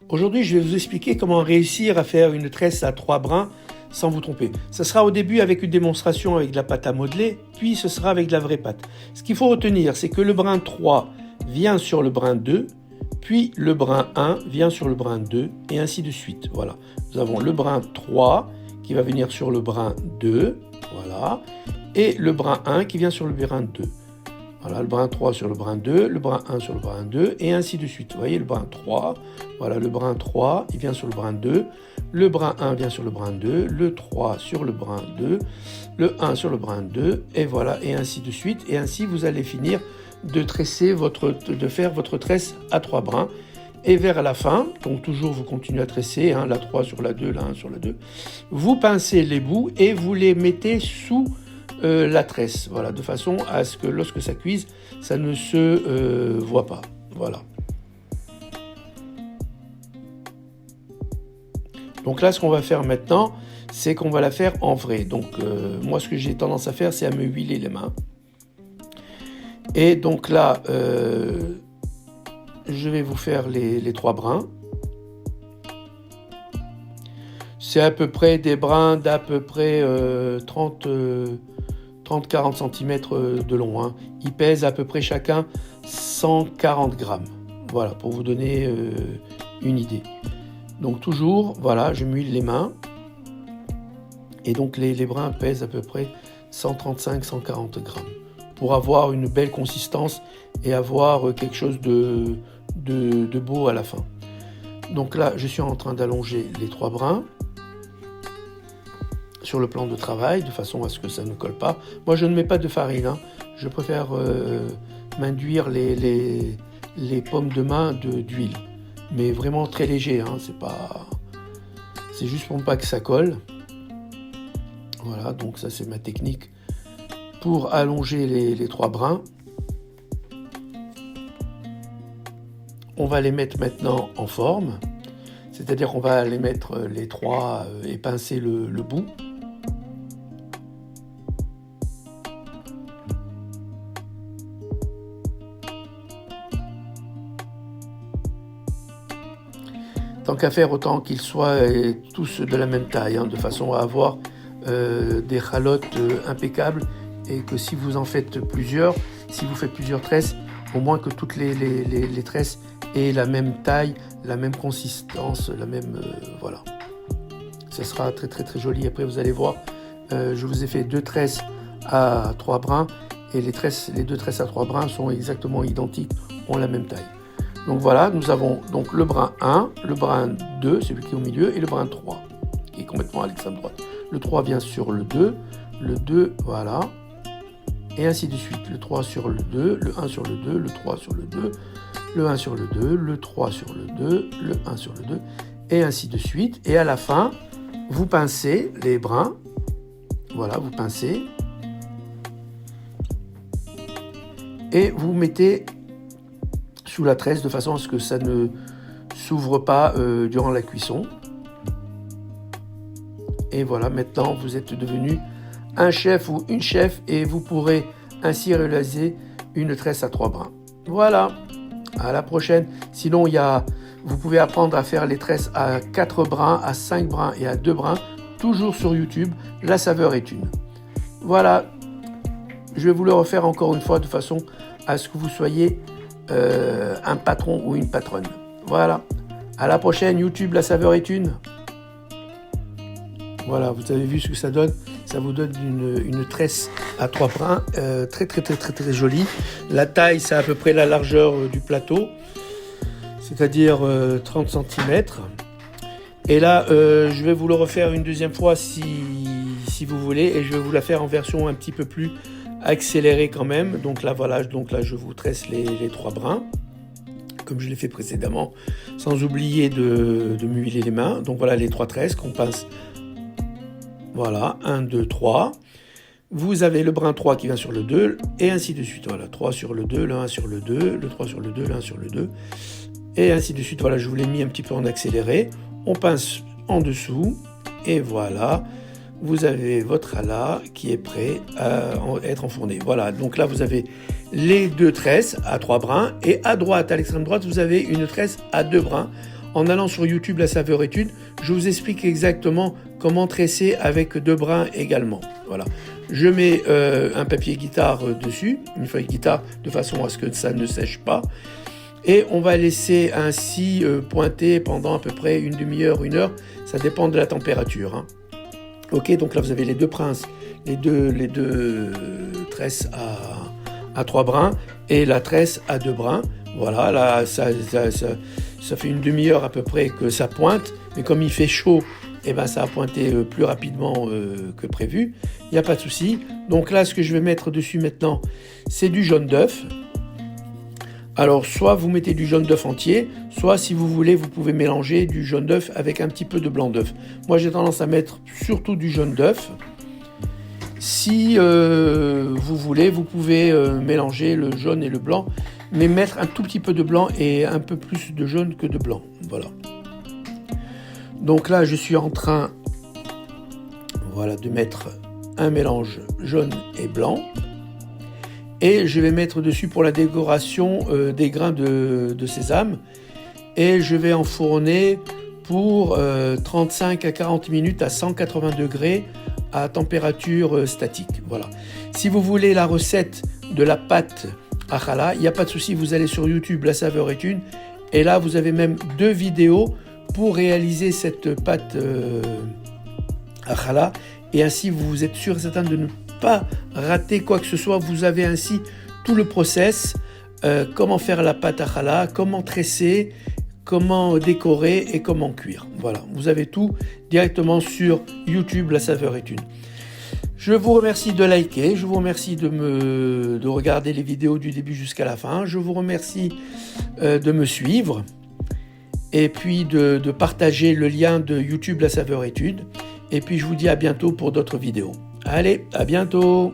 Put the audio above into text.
Aujourd'hui, je vais vous expliquer comment réussir à faire une tresse à 3 brins sans vous tromper. Ce sera au début avec une démonstration avec de la pâte à modeler, puis ce sera avec de la vraie pâte. Ce qu'il faut retenir, c'est que le brin 3 vient sur le brin 2, puis le brin 1 vient sur le brin 2, et ainsi de suite. Voilà. Nous avons le brin 3 qui va venir sur le brin 2, voilà, et le brin 1 qui vient sur le brin 2. Voilà, le brin 3 sur le brin 2, le brin 1 sur le brin 2, et ainsi de suite. Vous voyez, le brin 3, voilà, le brin 3, il vient sur le brin 2, le brin 1 vient sur le brin 2, le 3 sur le brin 2, le 1 sur le brin 2, et voilà, et ainsi de suite. Et ainsi, vous allez finir de faire votre tresse à 3 brins. Et vers la fin, donc toujours vous continuez à tresser, hein, la 3 sur la 2, la 1 sur la 2, vous pincez les bouts et vous les mettez sous la tresse, voilà, de façon à ce que lorsque ça cuise, ça ne se voit pas. Voilà. Donc là, ce qu'on va faire maintenant, c'est qu'on va la faire en vrai. Donc moi, ce que j'ai tendance à faire, c'est à me huiler les mains. Et donc là, je vais vous faire les 3 brins. C'est à peu près des brins d'à peu près 30-40 cm de long. Hein. Ils pèsent à peu près chacun 140 grammes. Voilà, pour vous donner une idée. Donc toujours, voilà, je m'huile les mains. Et donc les brins pèsent à peu près 135-140 grammes. Pour avoir une belle consistance et avoir quelque chose de beau à la fin. Donc là, je suis en train d'allonger les 3 brins sur le plan de travail, de façon à ce que ça ne colle pas. Moi, je ne mets pas de farine, hein. Je préfère m'induire les paumes de main d'huile, mais vraiment très léger, hein. C'est juste pour pas que ça colle. Voilà, donc ça c'est ma technique pour allonger les 3 brins. On va les mettre maintenant en forme, c'est-à-dire qu'on va les mettre les 3 et pincer le bout. Tant qu'à faire, autant qu'ils soient tous de la même taille, hein, de façon à avoir des ralottes impeccables, et que si vous en faites plusieurs, si vous faites plusieurs tresses, au moins que toutes les tresses aient la même taille, la même consistance, la même... voilà. Ça sera très très très joli. Après vous allez voir, je vous ai fait 2 tresses à 3 brins, et les 2 tresses à 3 brins sont exactement identiques, ont la même taille. Donc voilà, nous avons donc le brin 1, le brin 2, celui qui est au milieu, et le brin 3, qui est complètement à l'extrême droite. Le 3 vient sur le 2, voilà, et ainsi de suite. Le 3 sur le 2, le 1 sur le 2, le 3 sur le 2, le 1 sur le 2, le 3 sur le 2, le 1 sur le 2, et ainsi de suite. Et à la fin, vous pincez les brins, voilà, vous pincez, et vous mettez sous la tresse de façon à ce que ça ne s'ouvre pas durant la cuisson. Et voilà, maintenant vous êtes devenu un chef ou une chef et vous pourrez ainsi réaliser une tresse à 3 brins. Voilà, à la prochaine. Sinon, vous pouvez apprendre à faire les tresses à 4 brins, à 5 brins et à 2 brins, toujours sur YouTube. La saveur est une. Voilà, je vais vous le refaire encore une fois de façon à ce que vous soyez un patron ou une patronne. Voilà, à la prochaine. YouTube, la saveur est une. Voilà, vous avez vu ce que ça donne. Ça vous donne une tresse à 3 brins, très très très très très jolie. La taille, c'est à peu près la largeur du plateau, c'est-à-dire 30 cm. Et là, je vais vous le refaire une deuxième fois si vous voulez, et je vais vous la faire en version un petit peu plus accélérée quand même. Donc là, voilà, je vous tresse les 3 brins, comme je l'ai fait précédemment, sans oublier de m'huiler les mains. Donc voilà les 3 tresses qu'on pince. Voilà, 1, 2, 3. Vous avez le brin 3 qui vient sur le 2, et ainsi de suite. Voilà, 3 sur le 2, le 1 sur le 2, le 3 sur le 2, le 1 sur le 2, et ainsi de suite. Voilà, je vous l'ai mis un petit peu en accéléré. On pince en dessous, et voilà, vous avez votre hala qui est prêt à être enfourné. Voilà, donc là, vous avez les 2 tresses à 3 brins, et à droite, à l'extrême droite, vous avez une tresse à 2 brins, en allant sur YouTube La Saveur est une, je vous explique exactement comment tresser avec 2 brins également. Voilà. Je mets un papier guitare dessus, une feuille guitare, de façon à ce que ça ne sèche pas. Et on va laisser ainsi pointer pendant à peu près une demi-heure, 1 heure, ça dépend de la température. Hein. Ok, donc là vous avez les 2 princes, les deux tresses à 3 brins et la tresse à 2 brins. Voilà, là ça fait une demi-heure à peu près que ça pointe, mais comme il fait chaud, eh ben, ça a pointé plus rapidement que prévu. Il n'y a pas de souci. Donc là, ce que je vais mettre dessus maintenant, c'est du jaune d'œuf. Alors, soit vous mettez du jaune d'œuf entier, soit si vous voulez, vous pouvez mélanger du jaune d'œuf avec un petit peu de blanc d'œuf. Moi, j'ai tendance à mettre surtout du jaune d'œuf. Si vous voulez, vous pouvez mélanger le jaune et le blanc, mais mettre un tout petit peu de blanc et un peu plus de jaune que de blanc. Voilà. Donc là, je suis en train de mettre un mélange jaune et blanc. Et je vais mettre dessus pour la décoration des grains de sésame. Et je vais enfourner pour 35 à 40 minutes à 180 degrés à température statique. Voilà. Si vous voulez la recette de la pâte à challah, il n'y a pas de souci, vous allez sur YouTube, La Saveur est une. Et là, vous avez même 2 vidéos pour réaliser cette pâte à challah. Et ainsi, vous êtes sûr et certain de ne pas rater quoi que ce soit. Vous avez ainsi tout le process, comment faire la pâte à challah, comment tresser, comment décorer et comment cuire. Voilà, vous avez tout directement sur YouTube, La Saveur est une. Je vous remercie de liker, je vous remercie de regarder les vidéos du début jusqu'à la fin, je vous remercie de me suivre et puis de partager le lien de YouTube La Saveur est une. Et puis je vous dis à bientôt pour d'autres vidéos. Allez, à bientôt!